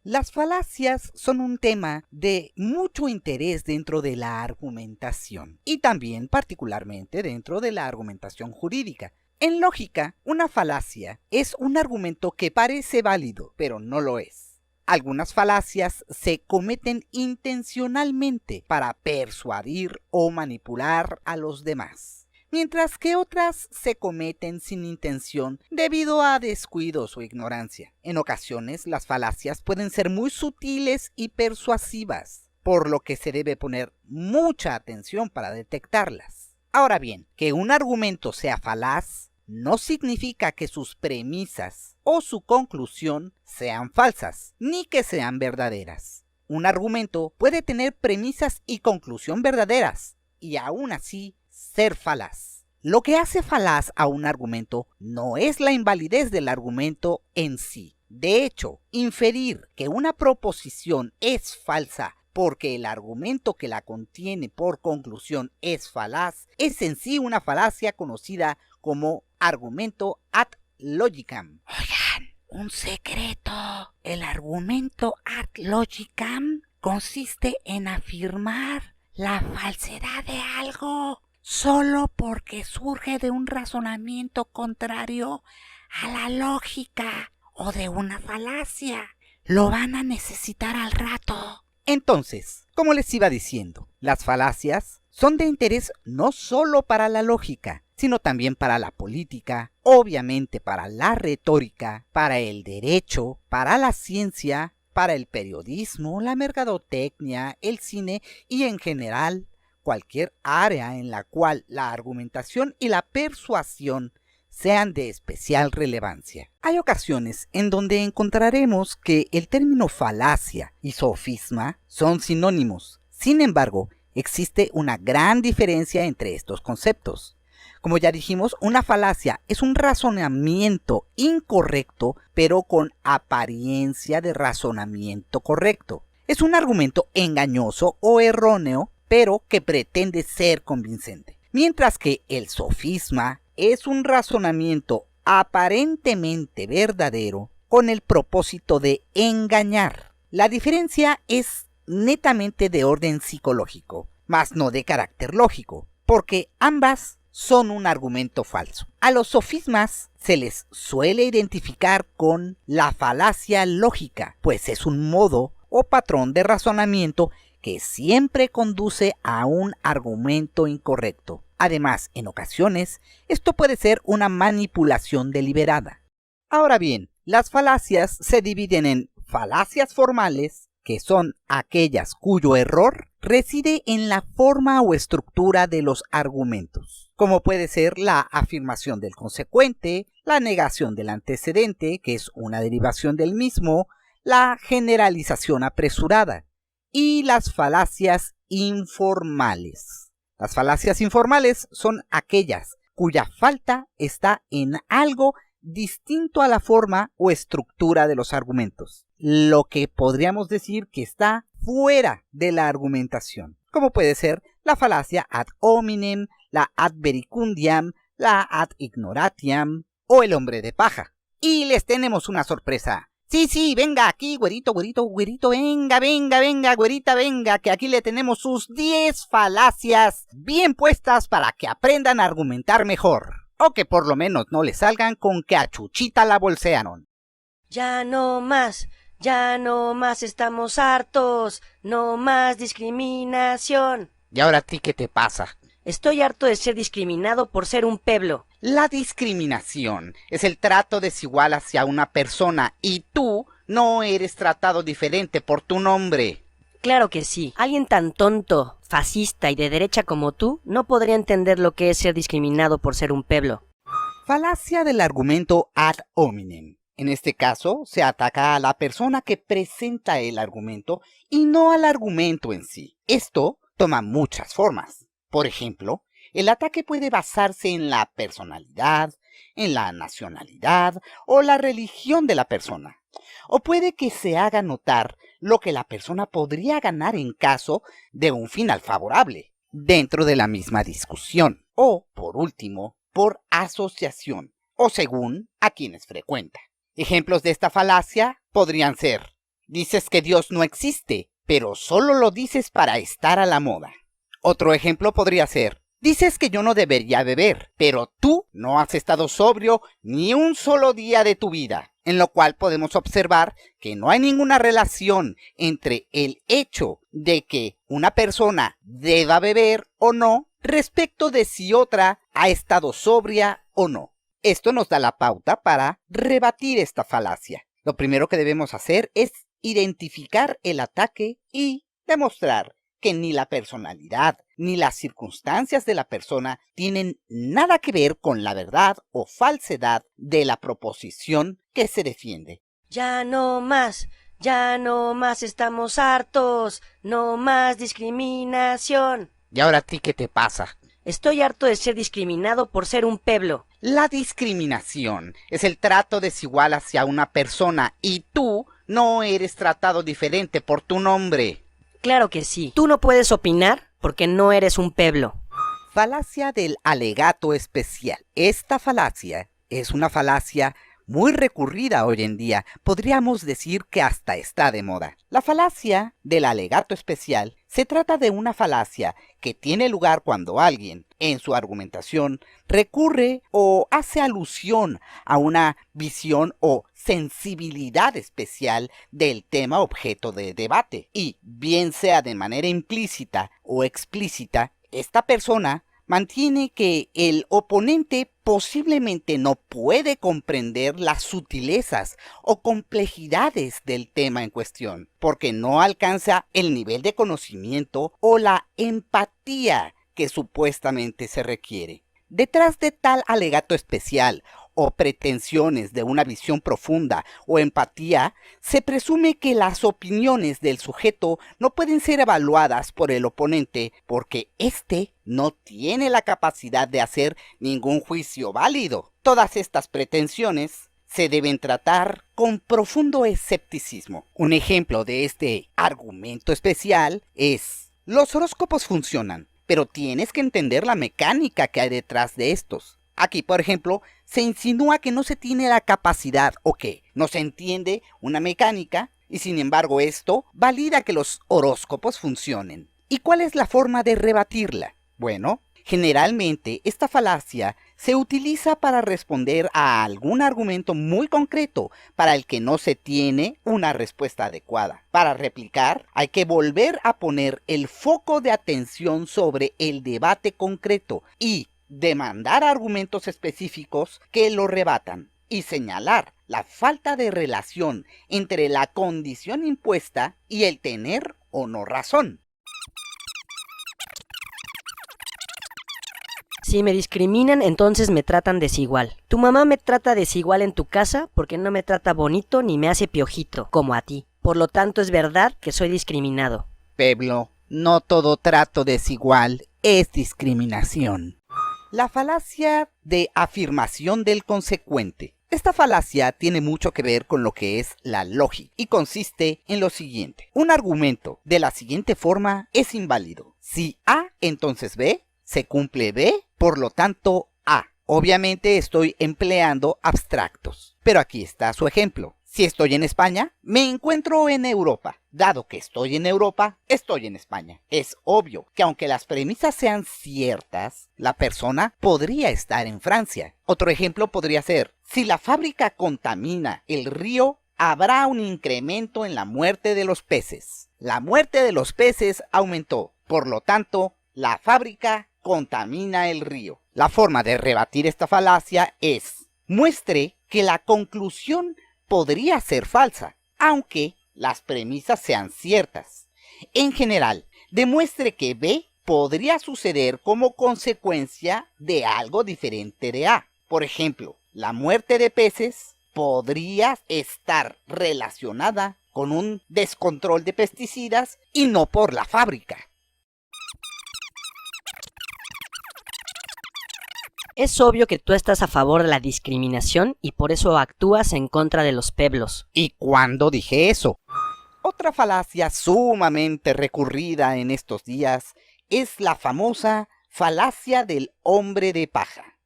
Las falacias son un tema de mucho interés dentro de la argumentación y también particularmente dentro de la argumentación jurídica. En lógica, una falacia es un argumento que parece válido, pero no lo es. Algunas falacias se cometen intencionalmente para persuadir o manipular a los demás, mientras que otras se cometen sin intención debido a descuidos o ignorancia. En ocasiones, las falacias pueden ser muy sutiles y persuasivas, por lo que se debe poner mucha atención para detectarlas. Ahora bien, que un argumento sea falaz no significa que sus premisas o su conclusión sean falsas, ni que sean verdaderas. Un argumento puede tener premisas y conclusión verdaderas, y aún así ser falaz. Lo que hace falaz a un argumento no es la invalidez del argumento en sí. De hecho, inferir que una proposición es falsa porque el argumento que la contiene por conclusión es falaz es en sí una falacia conocida como argumento ad logicam. Oigan, un secreto. El argumento ad logicam consiste en afirmar la falsedad de algo solo porque surge de un razonamiento contrario a la lógica o de una falacia. Lo van a necesitar al rato. Entonces, como les iba diciendo, las falacias son de interés no solo para la lógica, sino también para la política, obviamente para la retórica, para el derecho, para la ciencia, para el periodismo, la mercadotecnia, el cine y en general cualquier área en la cual la argumentación y la persuasión sean de especial relevancia. Hay ocasiones en donde encontraremos que el término falacia y sofisma son sinónimos. Sin embargo, existe una gran diferencia entre estos conceptos. Como ya dijimos, una falacia es un razonamiento incorrecto, pero con apariencia de razonamiento correcto. Es un argumento engañoso o erróneo, pero que pretende ser convincente. Mientras que el sofisma es un razonamiento aparentemente verdadero con el propósito de engañar. La diferencia es netamente de orden psicológico, mas no de carácter lógico, porque ambas son un argumento falso. A los sofismas se les suele identificar con la falacia lógica, pues es un modo o patrón de razonamiento que siempre conduce a un argumento incorrecto. Además, en ocasiones, esto puede ser una manipulación deliberada. Ahora bien, las falacias se dividen en falacias formales, que son aquellas cuyo error reside en la forma o estructura de los argumentos, como puede ser la afirmación del consecuente, la negación del antecedente, que es una derivación del mismo, la generalización apresurada, y las falacias informales. Las falacias informales son aquellas cuya falta está en algo distinto a la forma o estructura de los argumentos, lo que podríamos decir que está fuera de la argumentación, como puede ser la falacia ad hominem, la ad verecundiam, la ad ignoratiam o el hombre de paja. Y les tenemos una sorpresa. Sí, venga aquí, güerito, venga, güerita, venga, que aquí le tenemos sus 10 falacias bien puestas para que aprendan a argumentar mejor. O que por lo menos no le salgan con que a Chuchita la bolsearon. Ya no más, estamos hartos, no más discriminación. ¿Y ahora a ti qué te pasa? Estoy harto de ser discriminado por ser un pueblo. La discriminación es el trato desigual hacia una persona y tú no eres tratado diferente por tu nombre. Claro que sí. Alguien tan tonto, fascista y de derecha como tú no podría entender lo que es ser discriminado por ser un pueblo. Falacia del argumento ad hominem. En este caso, se ataca a la persona que presenta el argumento y no al argumento en sí. Esto toma muchas formas. Por ejemplo, el ataque puede basarse en la personalidad, en la nacionalidad o la religión de la persona. O puede que se haga notar lo que la persona podría ganar en caso de un final favorable, dentro de la misma discusión. O, por último, por asociación, o según a quienes frecuenta. Ejemplos de esta falacia podrían ser: Dices que Dios no existe, pero solo lo dices para estar a la moda. Otro ejemplo podría ser: dices que yo no debería beber, pero tú no has estado sobrio ni un solo día de tu vida. En lo cual podemos observar que no hay ninguna relación entre el hecho de que una persona deba beber o no respecto de si otra ha estado sobria o no. Esto nos da la pauta para rebatir esta falacia. Lo primero que debemos hacer es identificar el ataque y demostrar que ni la personalidad ni las circunstancias de la persona tienen nada que ver con la verdad o falsedad de la proposición que se defiende. Ya no más, estamos hartos, no más discriminación. ¿Y ahora a ti qué te pasa? Estoy harto de ser discriminado por ser un pueblo. La discriminación es el trato desigual hacia una persona y tú no eres tratado diferente por tu nombre. Claro que sí. Tú no puedes opinar porque no eres un pueblo. Falacia del alegato especial. Esta falacia es una falacia muy recurrida hoy en día. Podríamos decir que hasta está de moda. La falacia del alegato especial se trata de una falacia que tiene lugar cuando alguien, en su argumentación, recurre o hace alusión a una visión o sensibilidad especial del tema objeto de debate. Y, bien sea de manera implícita o explícita, esta persona mantiene que el oponente posiblemente no puede comprender las sutilezas o complejidades del tema en cuestión, porque no alcanza el nivel de conocimiento o la empatía que supuestamente se requiere. Detrás de tal alegato especial o pretensiones de una visión profunda o empatía, se presume que las opiniones del sujeto no pueden ser evaluadas por el oponente porque éste no tiene la capacidad de hacer ningún juicio válido. Todas estas pretensiones se deben tratar con profundo escepticismo. Un ejemplo de este argumento especial es: los horóscopos funcionan, pero tienes que entender la mecánica que hay detrás de estos. Aquí, por ejemplo, se insinúa que no se tiene la capacidad o que no se entiende una mecánica y sin embargo esto valida que los horóscopos funcionen. ¿Y cuál es la forma de rebatirla? Bueno, generalmente esta falacia se utiliza para responder a algún argumento muy concreto para el que no se tiene una respuesta adecuada. Para replicar, hay que volver a poner el foco de atención sobre el debate concreto y demandar argumentos específicos que lo rebatan y señalar la falta de relación entre la condición impuesta y el tener o no razón. Si me discriminan, entonces me tratan desigual. Tu mamá me trata desigual en tu casa porque no me trata bonito ni me hace piojito, como a ti. Por lo tanto, es verdad que soy discriminado. Pablo, no todo trato desigual es discriminación. La falacia de afirmación del consecuente. Esta falacia tiene mucho que ver con lo que es la lógica y consiste en lo siguiente: un argumento de la siguiente forma es inválido. Si A, entonces B, se cumple B, por lo tanto A. Obviamente estoy empleando abstractos, pero aquí está su ejemplo. Si estoy en España, me encuentro en Europa. Dado que estoy en Europa, estoy en España. Es obvio que aunque las premisas sean ciertas, la persona podría estar en Francia. Otro ejemplo podría ser: si la fábrica contamina el río, habrá un incremento en la muerte de los peces. La muerte de los peces aumentó, por lo tanto, la fábrica contamina el río. La forma de rebatir esta falacia es: muestre que la conclusión podría ser falsa, aunque las premisas sean ciertas. En general, demuestre que B podría suceder como consecuencia de algo diferente de A. Por ejemplo, la muerte de peces podría estar relacionada con un descontrol de pesticidas y no por la fábrica. Es obvio que tú estás a favor de la discriminación y por eso actúas en contra de los pueblos. ¿Y cuándo dije eso? Otra falacia sumamente recurrida en estos días es la famosa falacia del hombre de paja.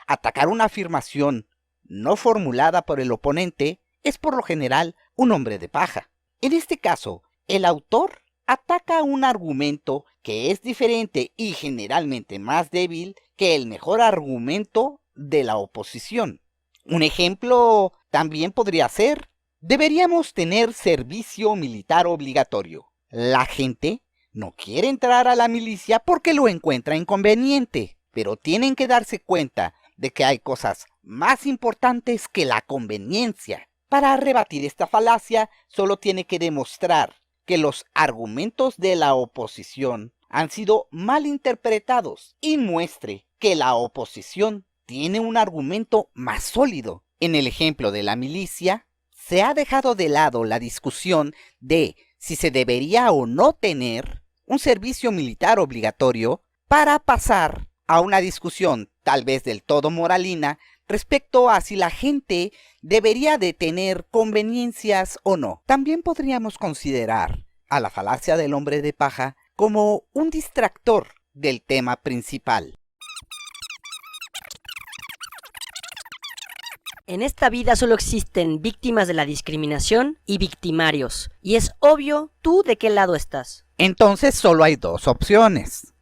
Atacar una afirmación no formulada por el oponente es por lo general un hombre de paja. En este caso, el autor ataca un argumento que es diferente y generalmente más débil que el mejor argumento de la oposición. Un ejemplo también podría ser: deberíamos tener servicio militar obligatorio. La gente no quiere entrar a la milicia porque lo encuentra inconveniente, pero tienen que darse cuenta de que hay cosas más importantes que la conveniencia. Para rebatir esta falacia, solo tiene que demostrar que los argumentos de la oposición han sido mal interpretados y muestre que la oposición tiene un argumento más sólido. En el ejemplo de la milicia, se ha dejado de lado la discusión de si se debería o no tener un servicio militar obligatorio para pasar a una discusión tal vez del todo moralina respecto a si la gente debería de tener conveniencias o no. También podríamos considerar a la falacia del hombre de paja como un distractor del tema principal. En esta vida solo existen víctimas de la discriminación y victimarios, y es obvio tú de qué lado estás. Entonces solo hay dos opciones.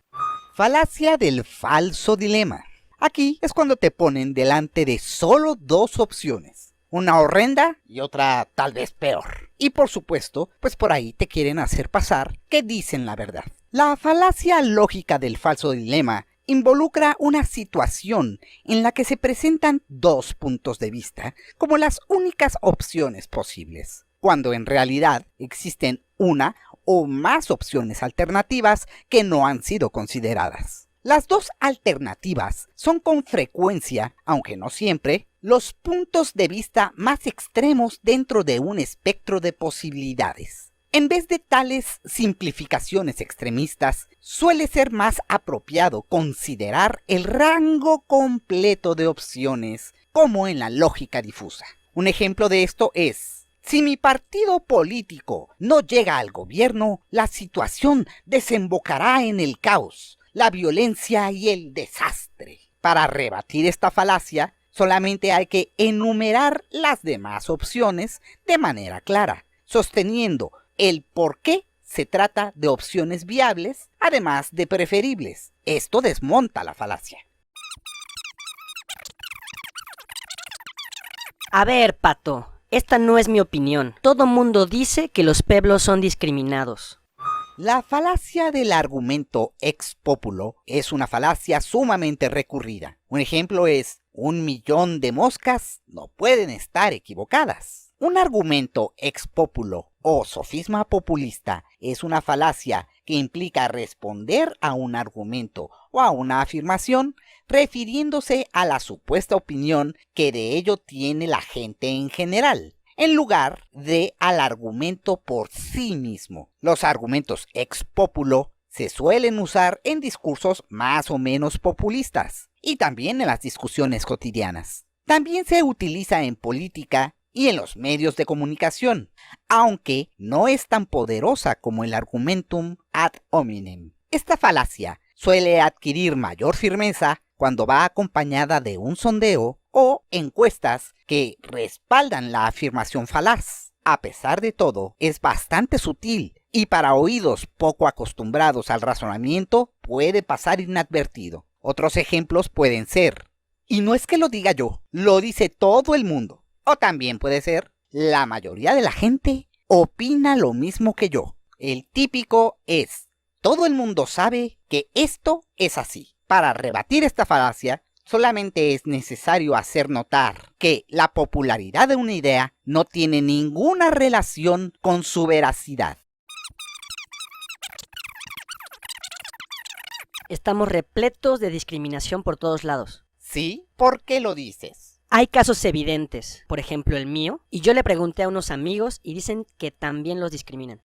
Falacia del falso dilema. Aquí es cuando te ponen delante de solo dos opciones, una horrenda y otra tal vez peor. Y por supuesto, pues por ahí te quieren hacer pasar que dicen la verdad. La falacia lógica del falso dilema involucra una situación en la que se presentan dos puntos de vista como las únicas opciones posibles, cuando en realidad existen una o más opciones alternativas que no han sido consideradas. Las dos alternativas son con frecuencia, aunque no siempre, los puntos de vista más extremos dentro de un espectro de posibilidades. En vez de tales simplificaciones extremistas, suele ser más apropiado considerar el rango completo de opciones, como en la lógica difusa. Un ejemplo de esto es: si mi partido político no llega al gobierno, la situación desembocará en el caos, la violencia y el desastre. Para rebatir esta falacia, solamente hay que enumerar las demás opciones de manera clara, sosteniendo el por qué se trata de opciones viables, además de preferibles. Esto desmonta la falacia. A ver, Pato, esta no es mi opinión. Todo mundo dice que los pueblos son discriminados. La falacia del argumento ex populo es una falacia sumamente recurrida. Un ejemplo es: 1.000.000 de moscas no pueden estar equivocadas. Un argumento ex populo o sofisma populista es una falacia que implica responder a un argumento o a una afirmación refiriéndose a la supuesta opinión que de ello tiene la gente en general, en lugar de al argumento por sí mismo. Los argumentos ex populo se suelen usar en discursos más o menos populistas y también en las discusiones cotidianas. También se utiliza en política y en los medios de comunicación, aunque no es tan poderosa como el argumentum ad hominem. Esta falacia suele adquirir mayor firmeza cuando va acompañada de un sondeo o encuestas que respaldan la afirmación falaz. A pesar de todo, es bastante sutil y para oídos poco acostumbrados al razonamiento puede pasar inadvertido. Otros ejemplos pueden ser: y no es que lo diga yo, lo dice todo el mundo. O también puede ser: la mayoría de la gente opina lo mismo que yo. El típico es: todo el mundo sabe que esto es así. Para rebatir esta falacia, solamente es necesario hacer notar que la popularidad de una idea no tiene ninguna relación con su veracidad. Estamos repletos de discriminación por todos lados. ¿Sí? ¿Por qué lo dices? Hay casos evidentes, por ejemplo el mío, y yo le pregunté a unos amigos y dicen que también los discriminan.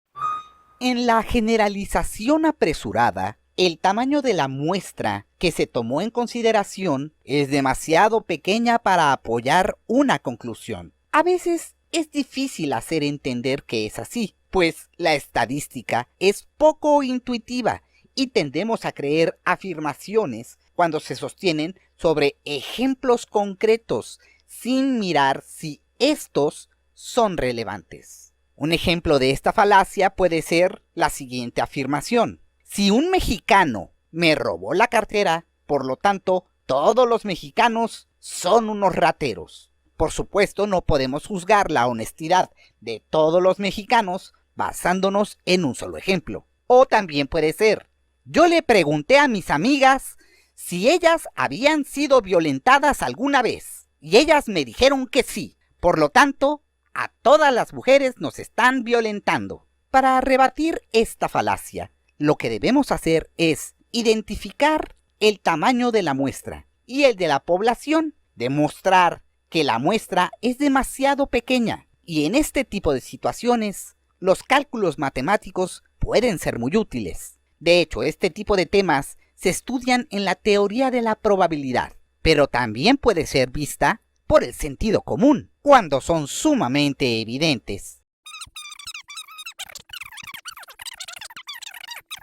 En la generalización apresurada, el tamaño de la muestra que se tomó en consideración es demasiado pequeña para apoyar una conclusión. A veces es difícil hacer entender que es así, pues la estadística es poco intuitiva y tendemos a creer afirmaciones cuando se sostienen sobre ejemplos concretos, sin mirar si estos son relevantes. Un ejemplo de esta falacia puede ser la siguiente afirmación. Si un mexicano me robó la cartera, por lo tanto, todos los mexicanos son unos rateros. Por supuesto, no podemos juzgar la honestidad de todos los mexicanos basándonos en un solo ejemplo. O también puede ser, yo le pregunté a mis amigas si ellas habían sido violentadas alguna vez, y ellas me dijeron que sí. Por lo tanto, a todas las mujeres nos están violentando. Para rebatir esta falacia, lo que debemos hacer es identificar el tamaño de la muestra y el de la población, demostrar que la muestra es demasiado pequeña, y en este tipo de situaciones, los cálculos matemáticos pueden ser muy útiles. De hecho, este tipo de temas se estudian en la teoría de la probabilidad, pero también puede ser vista por el sentido común, cuando son sumamente evidentes.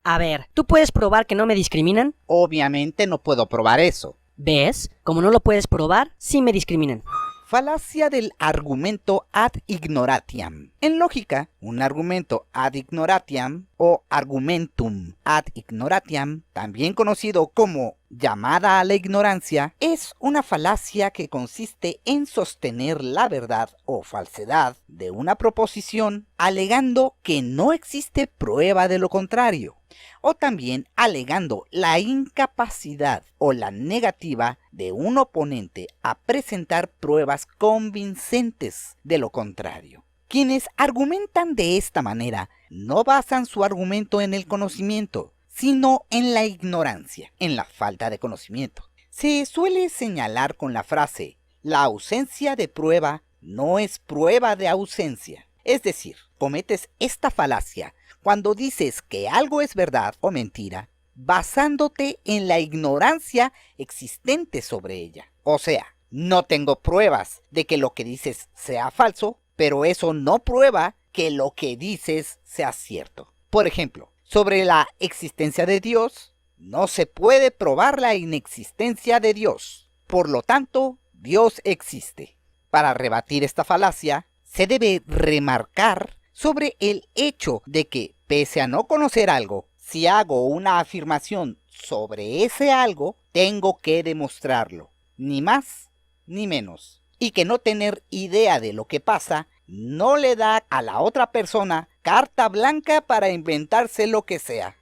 A ver, ¿tú puedes probar que no me discriminan? Obviamente no puedo probar eso. ¿Ves? Como no lo puedes probar, sí me discriminan. Falacia del argumento ad ignoratiam. En lógica, un argumento ad ignoratiam o argumentum ad ignoratiam, también conocido como llamada a la ignorancia, es una falacia que consiste en sostener la verdad o falsedad de una proposición alegando que no existe prueba de lo contrario, o también alegando la incapacidad o la negativa de un oponente a presentar pruebas convincentes de lo contrario. Quienes argumentan de esta manera no basan su argumento en el conocimiento, sino en la ignorancia, en la falta de conocimiento. Se suele señalar con la frase, la ausencia de prueba no es prueba de ausencia. Es decir, cometes esta falacia cuando dices que algo es verdad o mentira, basándote en la ignorancia existente sobre ella. O sea, no tengo pruebas de que lo que dices sea falso, pero eso no prueba que lo que dices sea cierto. Por ejemplo, sobre la existencia de Dios, no se puede probar la inexistencia de Dios. Por lo tanto, Dios existe. Para rebatir esta falacia, se debe remarcar sobre el hecho de que, pese a no conocer algo, si hago una afirmación sobre ese algo, tengo que demostrarlo, ni más ni menos. Y que no tener idea de lo que pasa no le da a la otra persona carta blanca para inventarse lo que sea.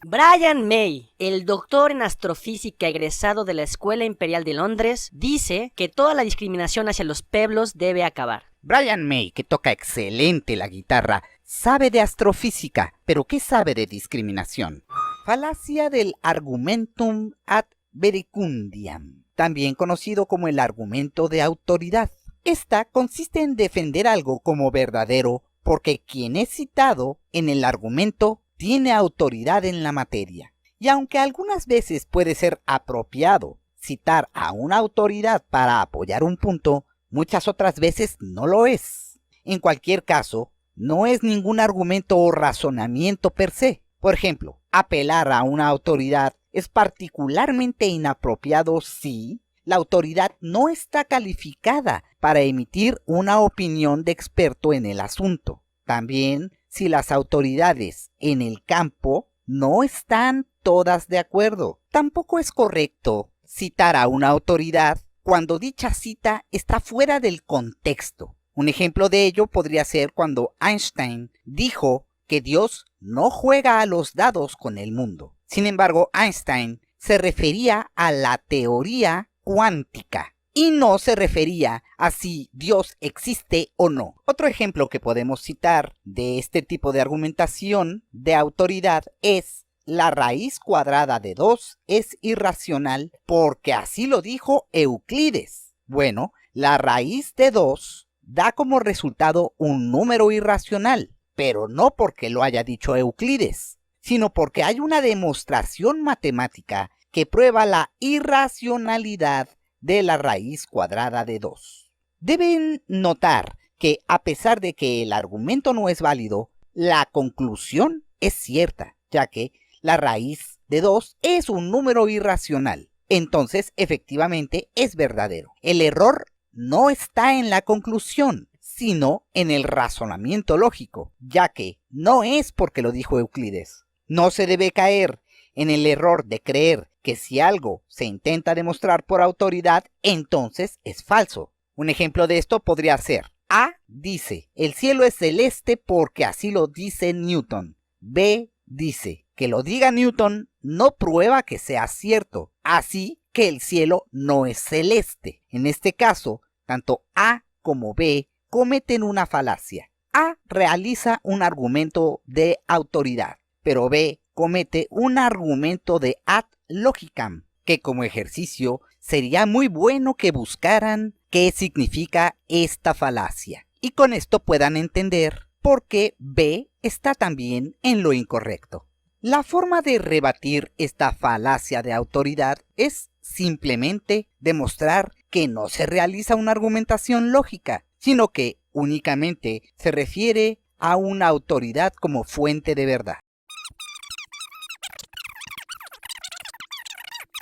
Brian May, el doctor en astrofísica egresado de la Escuela Imperial de Londres, dice que toda la discriminación hacia los pueblos debe acabar. Brian May, que toca excelente la guitarra, sabe de astrofísica, pero ¿qué sabe de discriminación? Falacia del argumentum ad verecundiam, también conocido como el argumento de autoridad. Esta consiste en defender algo como verdadero porque quien es citado en el argumento tiene autoridad en la materia. Y aunque algunas veces puede ser apropiado citar a una autoridad para apoyar un punto, muchas otras veces no lo es. En cualquier caso, no es ningún argumento o razonamiento per se. Por ejemplo, apelar a una autoridad es particularmente inapropiado si la autoridad no está calificada para emitir una opinión de experto en el asunto. También si las autoridades en el campo no están todas de acuerdo. Tampoco es correcto citar a una autoridad cuando dicha cita está fuera del contexto. Un ejemplo de ello podría ser cuando Einstein dijo que Dios no juega a los dados con el mundo. Sin embargo, Einstein se refería a la teoría cuántica y no se refería a si Dios existe o no. Otro ejemplo que podemos citar de este tipo de argumentación de autoridad es: la raíz cuadrada de 2 es irracional porque así lo dijo Euclides. Bueno, la raíz de 2 da como resultado un número irracional, pero no porque lo haya dicho Euclides, sino porque hay una demostración matemática que prueba la irracionalidad de la raíz cuadrada de 2. Deben notar que a pesar de que el argumento no es válido, la conclusión es cierta, ya que la raíz de 2 es un número irracional. Entonces, efectivamente, es verdadero. El error no está en la conclusión, sino en el razonamiento lógico, ya que no es porque lo dijo Euclides. No se debe caer en el error de creer que si algo se intenta demostrar por autoridad, entonces es falso. Un ejemplo de esto podría ser: A dice, el cielo es celeste porque así lo dice Newton. B dice, que lo diga Newton no prueba que sea cierto, así que el cielo no es celeste. En este caso, tanto A como B cometen una falacia. A realiza un argumento de autoridad, pero B comete un argumento de ad logicam, que como ejercicio sería muy bueno que buscaran qué significa esta falacia, y con esto puedan entender por qué B está también en lo incorrecto. La forma de rebatir esta falacia de autoridad es simplemente demostrar que no se realiza una argumentación lógica, sino que únicamente se refiere a una autoridad como fuente de verdad.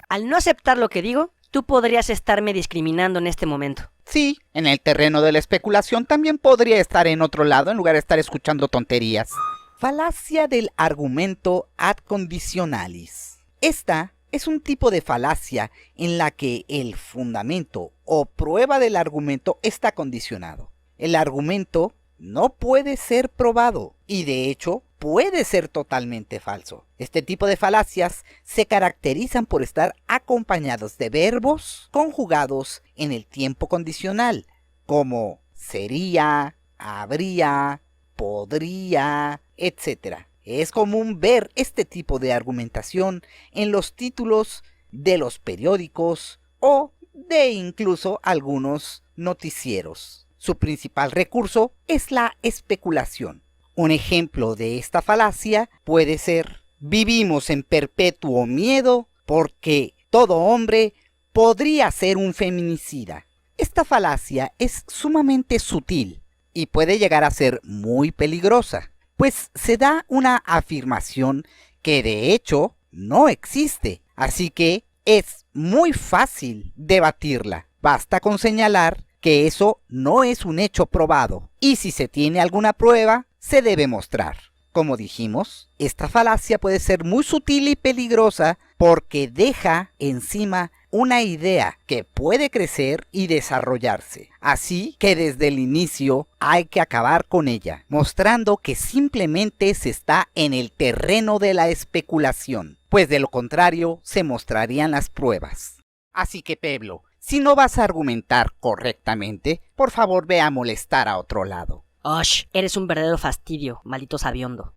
Al no aceptar lo que digo, tú podrías estarme discriminando en este momento. Sí, en el terreno de la especulación también podría estar en otro lado en lugar de estar escuchando tonterías. Falacia del argumento ad conditionalis. Esta es un tipo de falacia en la que el fundamento o prueba del argumento está condicionado. El argumento no puede ser probado y de hecho puede ser totalmente falso. Este tipo de falacias se caracterizan por estar acompañados de verbos conjugados en el tiempo condicional, como sería, habría, podría, etc. Es común ver este tipo de argumentación en los títulos de los periódicos o de incluso algunos noticieros. Su principal recurso es la especulación. Un ejemplo de esta falacia puede ser: vivimos en perpetuo miedo porque todo hombre podría ser un feminicida. Esta falacia es sumamente sutil y puede llegar a ser muy peligrosa, pues se da una afirmación que de hecho no existe, así que es muy fácil debatirla. Basta con señalar que eso no es un hecho probado, y si se tiene alguna prueba, se debe mostrar. Como dijimos, esta falacia puede ser muy sutil y peligrosa porque deja encima una idea que puede crecer y desarrollarse. Así que desde el inicio hay que acabar con ella, mostrando que simplemente se está en el terreno de la especulación, pues de lo contrario se mostrarían las pruebas. Así que Pablo, si no vas a argumentar correctamente, por favor ve a molestar a otro lado. Osh, eres un verdadero fastidio, maldito sabiondo.